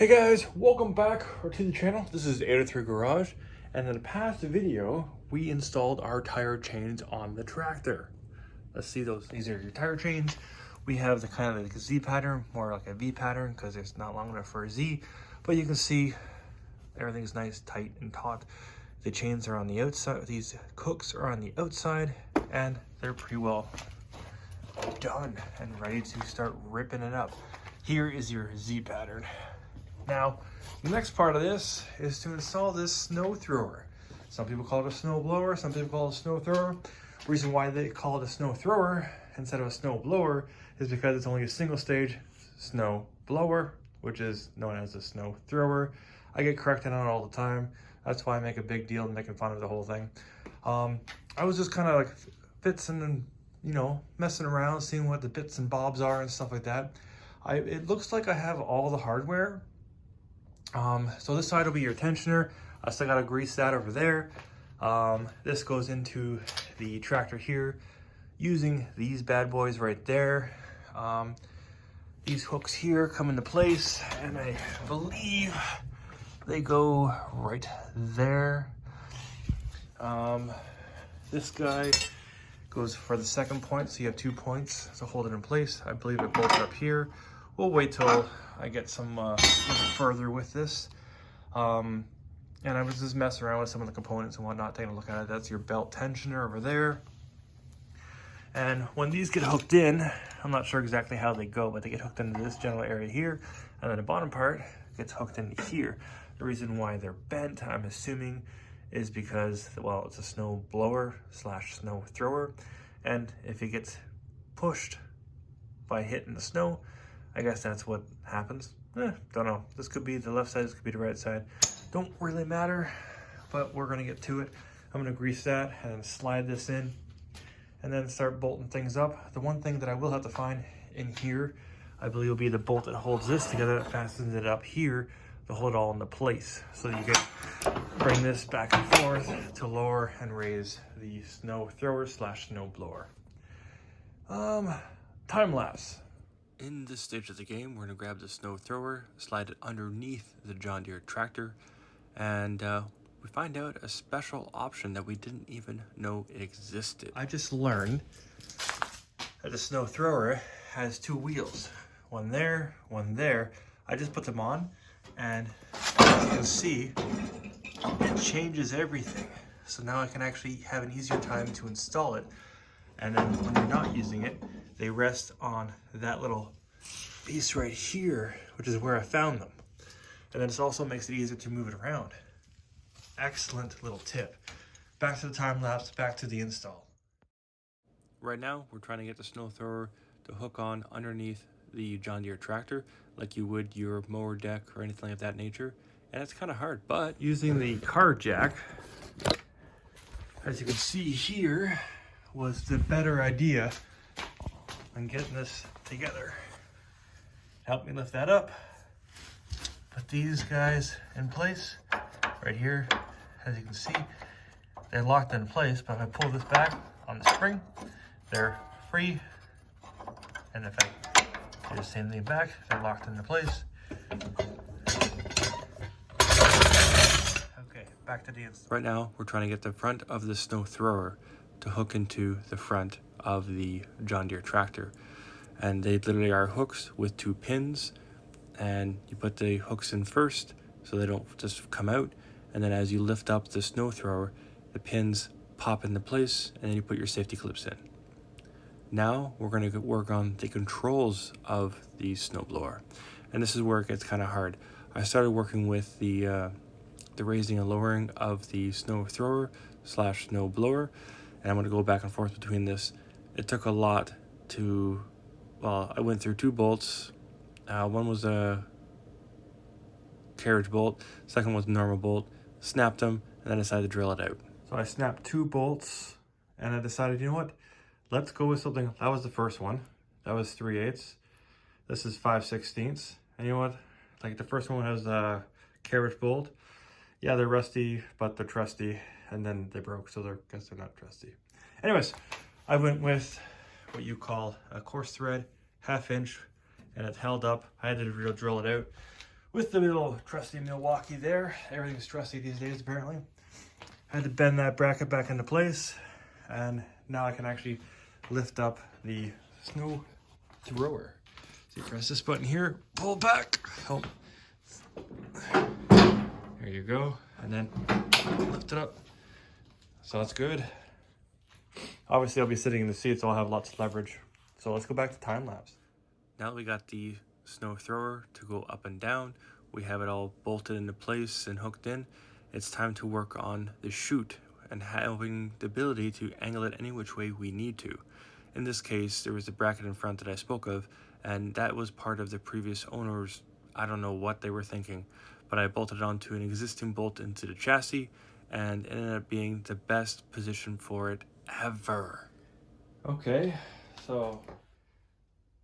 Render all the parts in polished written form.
Hey guys, welcome back to the channel. This is 803 Garage, and in the past video, we installed our tire chains on the tractor. Let's see those. These are your tire chains. We have the kind of like a Z pattern, more like a V pattern, because it's not long enough for a Z. But you can see everything's nice, tight, and taut. The chains are on the outside. These hooks are on the outside, and they're pretty well done and ready to start ripping it up. Here is your Z pattern. Now, the next part of this is to install this Snowthrower. Some people call it a snowblower, some people call it a Snowthrower. The reason why they call it a Snowthrower instead of a snowblower is because it's only a single stage snowblower, which is known as a Snowthrower. I get corrected on it all the time. That's why I make a big deal making fun of the whole thing. I was just kind of like fixing and, messing around, seeing what the bits and bobs are and stuff like that. It looks like I have all the hardware. So this side will be your tensioner. I still gotta grease that over there. This goes into the tractor here using these bad boys right there. These hooks here come into place, and I believe they go right there. This guy goes for the second point, so you have 2 points to hold it in place. I believe it bolts up here. We'll wait till I get some further with this. And I was just messing around with some of the components and whatnot, taking a look at it. That's your belt tensioner over there. And when these get hooked in, I'm not sure exactly how they go, but they get hooked into this general area here, and then the bottom part gets hooked into here. The reason why they're bent, I'm assuming, is because, well, it's a snow blower slash snow thrower, and if it gets pushed by hitting the snow, I guess that's what happens. Don't know. This could be the left side, this could be the right side. Don't really matter, but we're gonna get to it. I'm gonna grease that and slide this in and then start bolting things up. The one thing that I will have to find in here, I believe, will be the bolt that holds this together, that fastens it up here to hold it all into place. So you can bring this back and forth to lower and raise the snow thrower slash snow blower. Time lapse. In this stage of the game, we're going to grab the Snowthrower, slide it underneath the John Deere tractor, and we find out a special option that we didn't even know it existed. I just learned that the Snowthrower has 2 wheels. One there, one there. I just put them on, and as you can see, it changes everything. So now I can actually have an easier time to install it. And then when you're not using it, they rest on that little piece right here, which is where I found them. And then it also makes it easier to move it around. Excellent little tip. Back to the time lapse, back to the install. Right now, we're trying to get the Snowthrower to hook on underneath the John Deere tractor, like you would your mower deck or anything of that nature. And it's kind of hard, but using the car jack, as you can see here, was the better idea on getting this together. Help me lift that up. Put these guys in place right here. As you can see, they're locked in place, but if I pull this back on the spring, they're free. And if I do the same thing back, they're locked into place. Okay, back to the install. Right now, we're trying to get the front of the Snowthrower to hook into the front of the John Deere tractor. And they literally are hooks with 2 pins, and you put the hooks in first so they don't just come out, and then as you lift up the Snowthrower, the pins pop into place, and then you put your safety clips in. Now we're going to work on the controls of the snowblower, and this is where it gets kind of hard. I started working with the raising and lowering of the Snowthrower slash snowblower, and I'm going to go back and forth between this. It took a lot to, well, I went through 2 bolts. One was a carriage bolt, second was a normal bolt, snapped them, and then I decided to drill it out. So I snapped 2 bolts, and I decided, you know what, let's go with something. That was the first one. That was 3/8. This is 5/16. And you know what, like the first one has a carriage bolt. Yeah, they're rusty, but they're trusty, and then they broke, so I guess they're not trusty. Anyways, I went with what you call a coarse thread, 1/2 inch, and it held up. I had to drill it out with the little trusty Milwaukee there. Everything's trusty these days apparently. I had to bend that bracket back into place, and now I can actually lift up the Snowthrower. So you press this button here, pull back, oh. There you go, and then lift it up. So that's good. Obviously I'll be sitting in the seat, so I'll have lots of leverage. So let's go back to time lapse. Now that we got the Snowthrower to go up and down, we have it all bolted into place and hooked in. It's time to work on the chute and having the ability to angle it any which way we need to. In this case, there was the bracket in front that I spoke of, and that was part of the previous owners. I don't know what they were thinking, but I bolted it onto an existing bolt into the chassis, and it ended up being the best position for it ever. Okay, so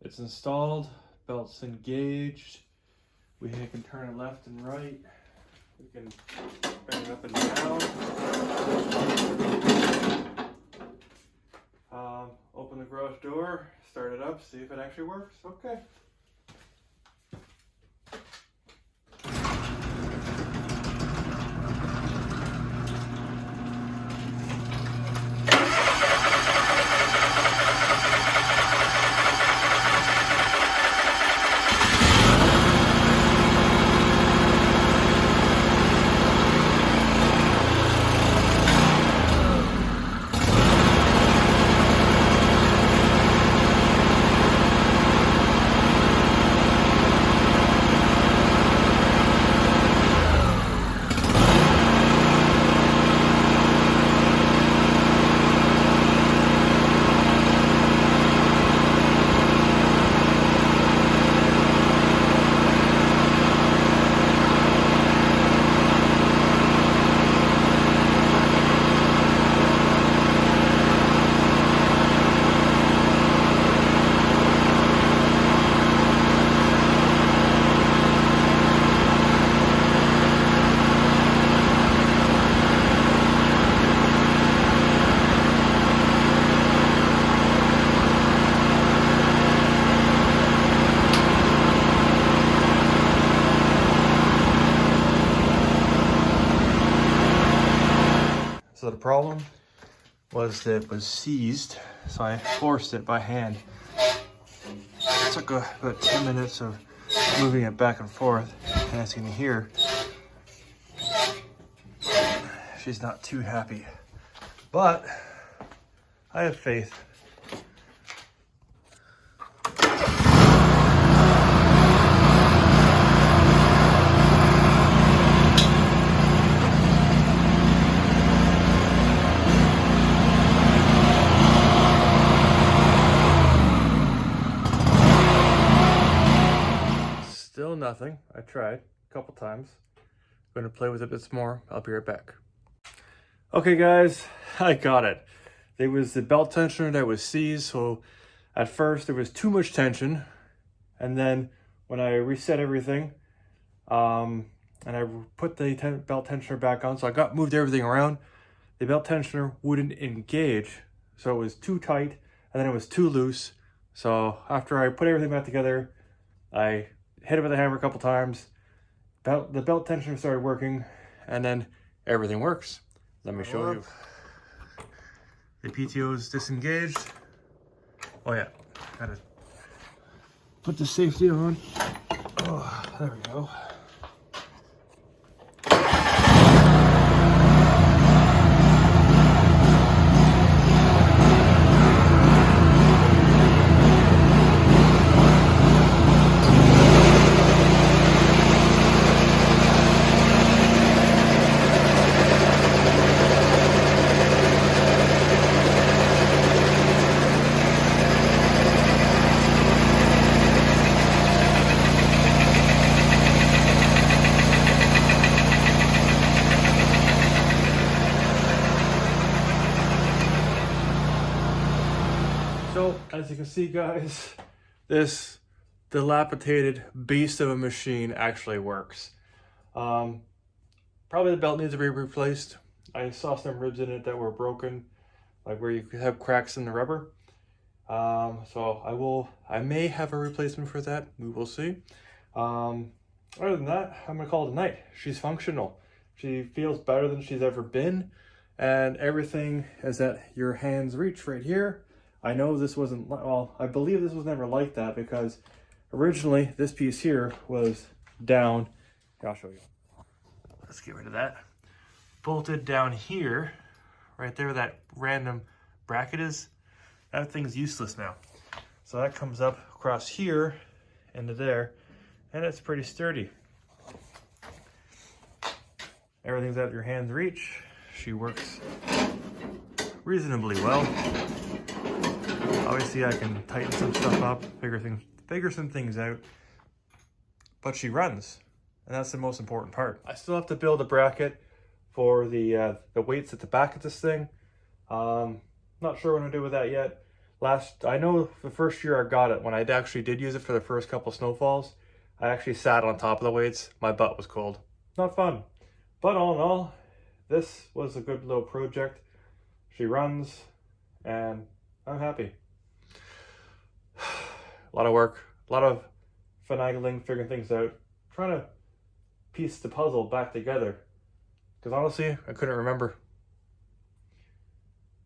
it's installed, belt's engaged. We can turn it left and right. We can bring it up and down. Open the garage door, start it up, see if it actually works. Okay. So the problem was that it was seized, so I forced it by hand. It took about 10 minutes of moving it back and forth, and as you can hear, she's not too happy. But I have faith. Still nothing. I tried a couple times. I'm going to play with it a bit more. I'll be right back. Okay guys, I got it. There was the belt tensioner that was seized, so at first there was too much tension, and then when I reset everything, and I put the belt tensioner back on, so I moved everything around, the belt tensioner wouldn't engage, so it was too tight, and then it was too loose. So after I put everything back together, I hit it with a hammer a couple times, the belt tensioner started working, and then everything works. Let me show you. The PTO is disengaged. Oh yeah, gotta put the safety on. Oh, there we go. So, as you can see guys, this dilapidated beast of a machine actually works. Probably the belt needs to be replaced. I saw some ribs in it that were broken, like where you could have cracks in the rubber. So I may have a replacement for that. We will see. Other than that, I'm gonna call it a night. She's functional. She feels better than she's ever been, and everything is at your hand's reach right here. I know this wasn't, well, I believe this was never like that because originally this piece here was down. Here, I'll show you. Let's get rid of that. Bolted down here, right there, that random bracket is. That thing's useless now. So that comes up across here into there, and it's pretty sturdy. Everything's at your hand's reach. She works reasonably well. Obviously I can tighten some stuff up, figure some things out, but she runs, and that's the most important part. I still have to build a bracket for the weights at the back of this thing. Not sure what I'm gonna do with that yet. I know the first year I got it, when I actually did use it for the first couple snowfalls, I actually sat on top of the weights. My butt was cold. Not fun. But all in all, this was a good little project. She runs, and I'm happy. A lot of work, a lot of finagling, figuring things out, trying to piece the puzzle back together. Because honestly, I couldn't remember.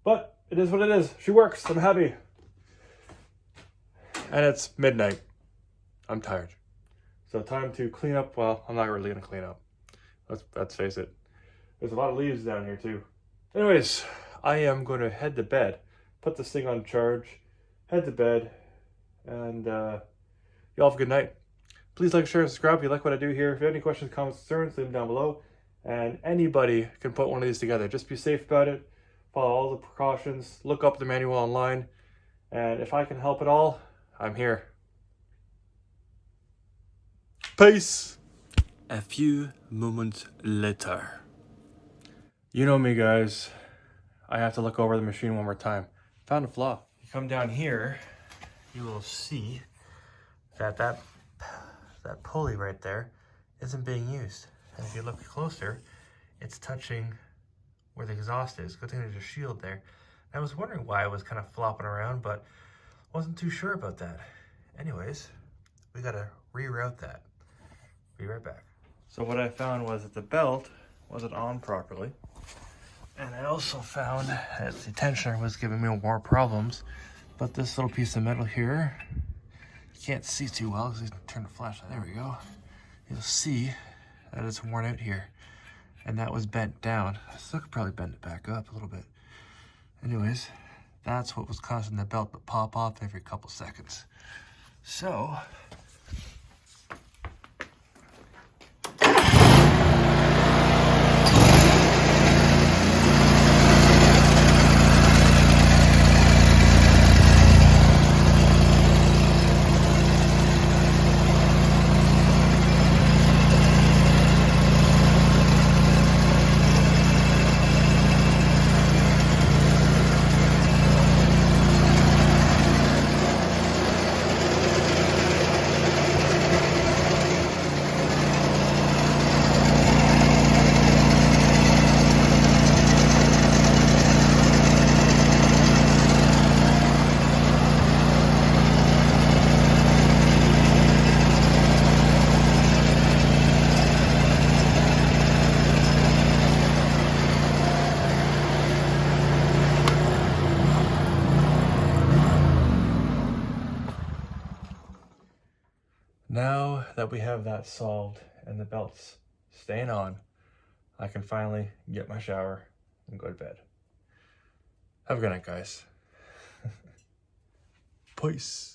But it is what it is. She works. I'm happy. And it's midnight. I'm tired. So time to clean up. Well, I'm not really going to clean up. Let's face it. There's a lot of leaves down here too. Anyways, I am going to head to bed. Put this thing on charge. Head to bed. And y'all have a good night. Please like, share, and subscribe if you like what I do here. If you have any questions, comments, concerns, leave them down below. And anybody can put one of these together. Just be safe about it. Follow all the precautions. Look up the manual online. And if I can help at all, I'm here. Peace. A few moments later. You know me, guys. I have to look over the machine one more time. Found a flaw. You come down here, you will see that that pulley right there isn't being used. And if you look closer, it's touching where the exhaust is. Good thing there's a shield there. I was wondering why it was kind of flopping around, but wasn't too sure about that. Anyways, we gotta reroute that. Be right back. So what I found was that the belt wasn't on properly. And I also found that the tensioner was giving me more problems. But this little piece of metal here, you can't see too well because I turned the flashlight. There we go. You'll see that it's worn out here. And that was bent down. I still could probably bend it back up a little bit. Anyways, that's what was causing the belt to pop off every couple seconds. So, now that we have that solved and the belt's staying on, I can finally get my shower and go to bed. Have a good night, guys. Peace.